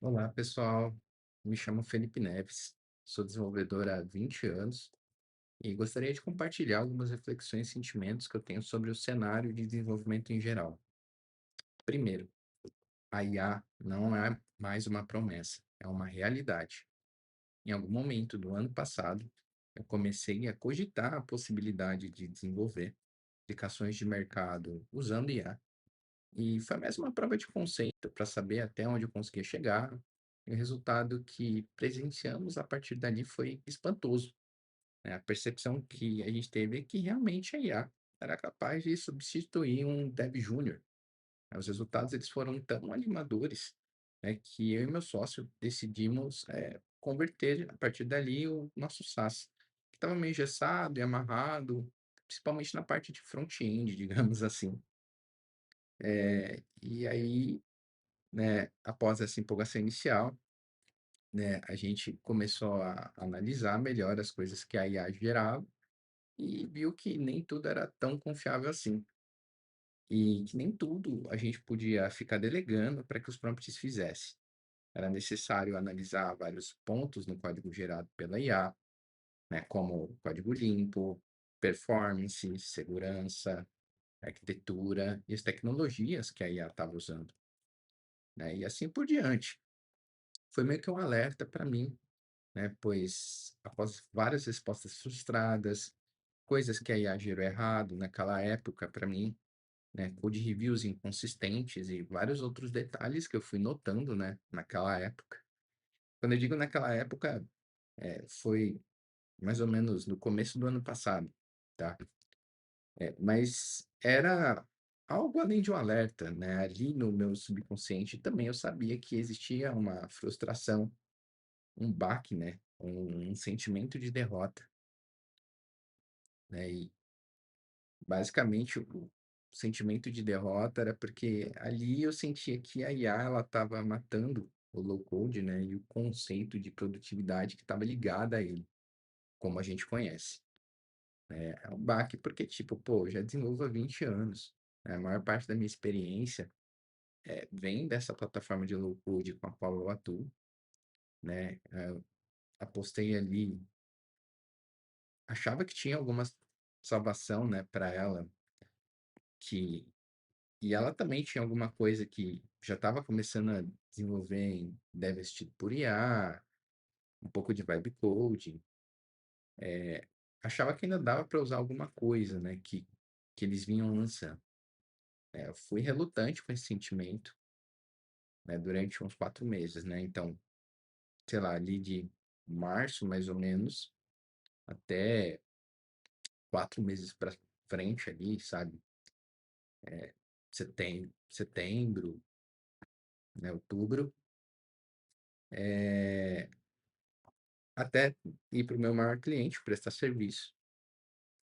Olá, pessoal. Me chamo Felipe Neves, sou desenvolvedor há 20 anos e gostaria de compartilhar algumas reflexões e sentimentos que eu tenho sobre o cenário de desenvolvimento em geral. Primeiro, a IA não é mais uma promessa, é uma realidade. Em algum momento do ano passado, eu comecei a cogitar a possibilidade de desenvolver aplicações de mercado usando IA. E foi mais uma prova de conceito para saber até onde eu conseguia chegar. E o resultado que presenciamos a partir dali foi espantoso, né? A percepção que a gente teve é que realmente a IA era capaz de substituir um dev júnior. Os resultados eles foram tão animadores, né, que eu e meu sócio decidimos converter a partir dali o nosso SaaS, que estava meio engessado e amarrado, principalmente na parte de front-end, digamos assim. E aí, né, após essa empolgação inicial, né, a gente começou a analisar melhor as coisas que a IA gerava e viu que nem tudo era tão confiável assim. E que nem tudo a gente podia ficar delegando para que os prompts fizessem. Era necessário analisar vários pontos no código gerado pela IA, né, como código limpo, performance, segurança, arquitetura e as tecnologias que a IA estava usando, né, e assim por diante. Foi meio que um alerta para mim, né? Pois após várias respostas frustradas, coisas que a IA gerou errado naquela época para mim, né? Code reviews inconsistentes e vários outros detalhes que eu fui notando, né? Naquela época. Quando eu digo naquela época, foi mais ou menos no começo do ano passado, tá? Mas era algo além de um alerta, né? Ali no meu subconsciente também eu sabia que existia uma frustração, um baque, né? Um sentimento de derrota, né? E basicamente o sentimento de derrota era porque ali eu sentia que a IA ela estava matando o low code, né? E o conceito de produtividade que estava ligado a ele, como a gente conhece. É um baque porque, tipo, pô, eu já desenvolvo há 20 anos, né? A maior parte da minha experiência vem dessa plataforma de low code com a qual eu atuo, né? Apostei ali, achava que tinha alguma salvação, né, para ela, que e ela também tinha alguma coisa que já estava começando a desenvolver em dev vestido por IA, um pouco de vibe coding. Achava que ainda dava para usar alguma coisa, né, que eles vinham lançando. Eu fui relutante com esse sentimento, né, durante uns 4 meses, né? Então, sei lá, ali de março, mais ou menos, até 4 meses para frente ali, sabe? Setembro, né, outubro, é, até ir para o meu maior cliente prestar serviço,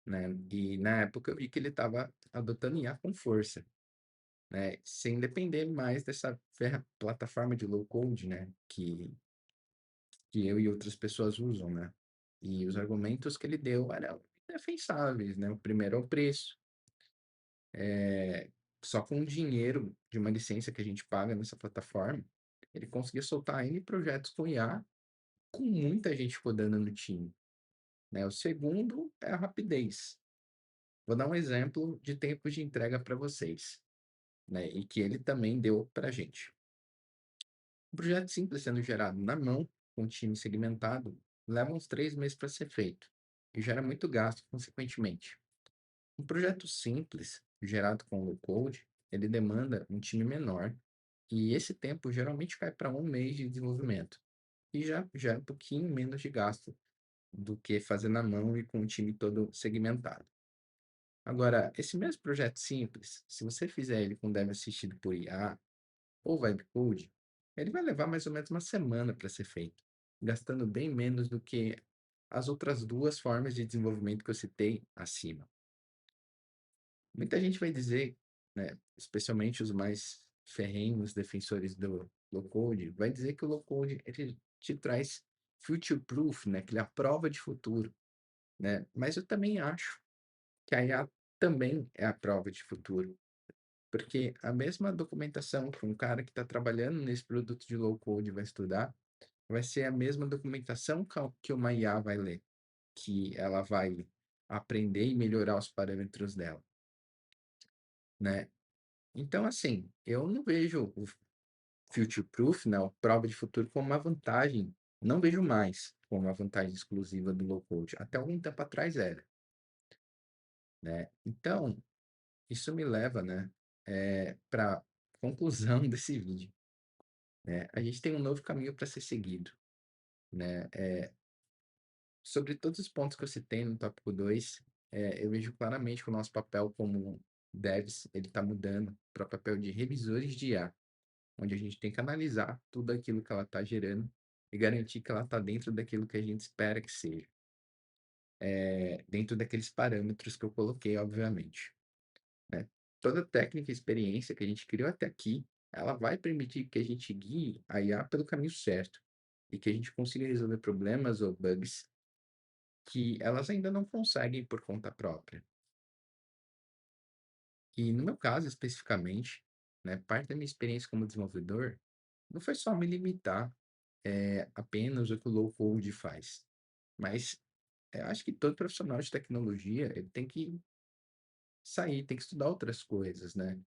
né? E na época eu vi que ele estava adotando IA com força, né? Sem depender mais dessa plataforma de low code, né? Que eu e outras pessoas usam, né? E os argumentos que ele deu eram indefensáveis, né? O primeiro é o preço. Só com o dinheiro de uma licença que a gente paga nessa plataforma, ele conseguia soltar N projetos com IA, com muita gente rodando no time, né? O segundo é a rapidez. Vou dar um exemplo de tempo de entrega para vocês, né? E que ele também deu para a gente. Um projeto simples sendo gerado na mão, com um time segmentado, leva uns 3 meses para ser feito e gera muito gasto, consequentemente. Um projeto simples, gerado com low code, ele demanda um time menor e esse tempo geralmente cai para 1 mês de desenvolvimento e já gera um pouquinho menos de gasto do que fazer na mão e com o time todo segmentado. Agora, esse mesmo projeto simples, se você fizer ele com dev assistido por IA ou Vibe Code, ele vai levar mais ou menos uma semana para ser feito, gastando bem menos do que as outras duas formas de desenvolvimento que eu citei acima. Muita gente vai dizer, né, especialmente os mais ferrenhos defensores do low code, vai dizer que o low code ele te traz future proof, né, que ele é a prova de futuro, né? Mas eu também acho que a IA também é a prova de futuro, Porque a mesma documentação que um cara que está trabalhando nesse produto de low code vai estudar, vai ser a mesma documentação que uma IA vai ler, que ela vai aprender e melhorar os parâmetros dela, né? Então, assim, eu não vejo o future proof, né, a prova de futuro, como uma vantagem. Não vejo mais como uma vantagem exclusiva do low code. Até algum tempo atrás era, né? Então, isso me leva, né, para conclusão desse vídeo, né? A gente tem um novo caminho para ser seguido, né? Sobre todos os pontos que eu citei no tópico 2, eu vejo claramente que o nosso papel como devs, ele está mudando para o papel de revisores de IA, onde a gente tem que analisar tudo aquilo que ela está gerando e garantir que ela está dentro daquilo que a gente espera que seja, dentro daqueles parâmetros que eu coloquei, obviamente, né? Toda técnica e experiência que a gente criou até aqui, ela vai permitir que a gente guie a IA pelo caminho certo e que a gente consiga resolver problemas ou bugs que elas ainda não conseguem por conta própria. E no meu caso especificamente, né, parte da minha experiência como desenvolvedor não foi só me limitar apenas o que o low code faz, mas eu acho que todo profissional de tecnologia ele tem que sair, tem que estudar outras coisas, né?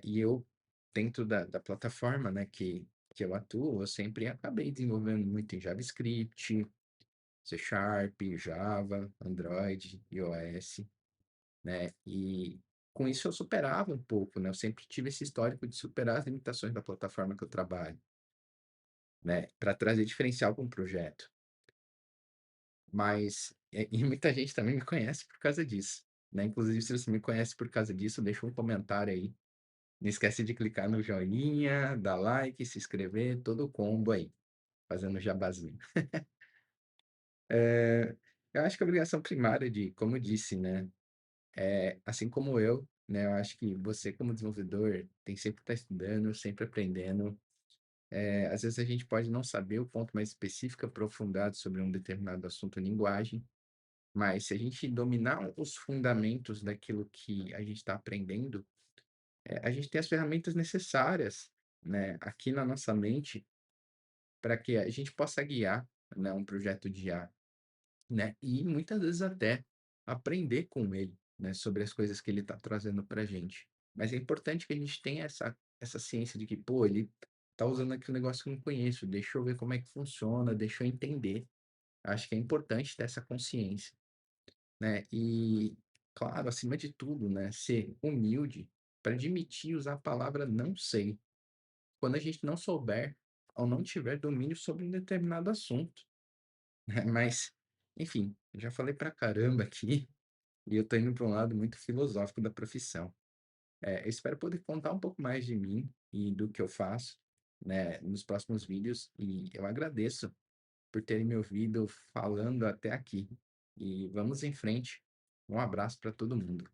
E eu, dentro da plataforma, né, que eu atuo, eu sempre acabei desenvolvendo muito em JavaScript, C Sharp, Java, Android, iOS, né? E com isso eu superava um pouco, né? Eu sempre tive esse histórico de superar as limitações da plataforma que eu trabalho, né? Para trazer diferencial para um projeto. Mas e muita gente também me conhece por causa disso, né? Inclusive, se você me conhece por causa disso, deixa um comentário aí. Não esquece de clicar no joinha, dar like, se inscrever, todo o combo aí, fazendo jabazinho. Eu acho que a obrigação primária de, como eu disse, né? Assim como eu, né? Eu acho que você, como desenvolvedor, tem sempre que estar estudando, sempre aprendendo. Às vezes a gente pode não saber o ponto mais específico, aprofundado sobre um determinado assunto ou linguagem, mas se a gente dominar os fundamentos daquilo que a gente está aprendendo, a gente tem as ferramentas necessárias, né, aqui na nossa mente para que a gente possa guiar, né, um projeto de IA, né, e muitas vezes até aprender com ele, né, sobre as coisas que ele está trazendo para a gente. Mas é importante que a gente tenha essa ciência de que, pô, ele tá usando aqui um negócio que eu não conheço, deixa eu ver como é que funciona, deixa eu entender. Acho que é importante ter essa consciência, né? E, claro, acima de tudo, né, ser humilde para admitir usar a palavra não sei, quando a gente não souber ou não tiver domínio sobre um determinado assunto, né? Mas, enfim, eu já falei pra caramba aqui e eu tô indo para um lado muito filosófico da profissão. Eu espero poder contar um pouco mais de mim e do que eu faço, né, nos próximos vídeos e eu agradeço por terem me ouvido falando até aqui. E vamos em frente. Um abraço para todo mundo.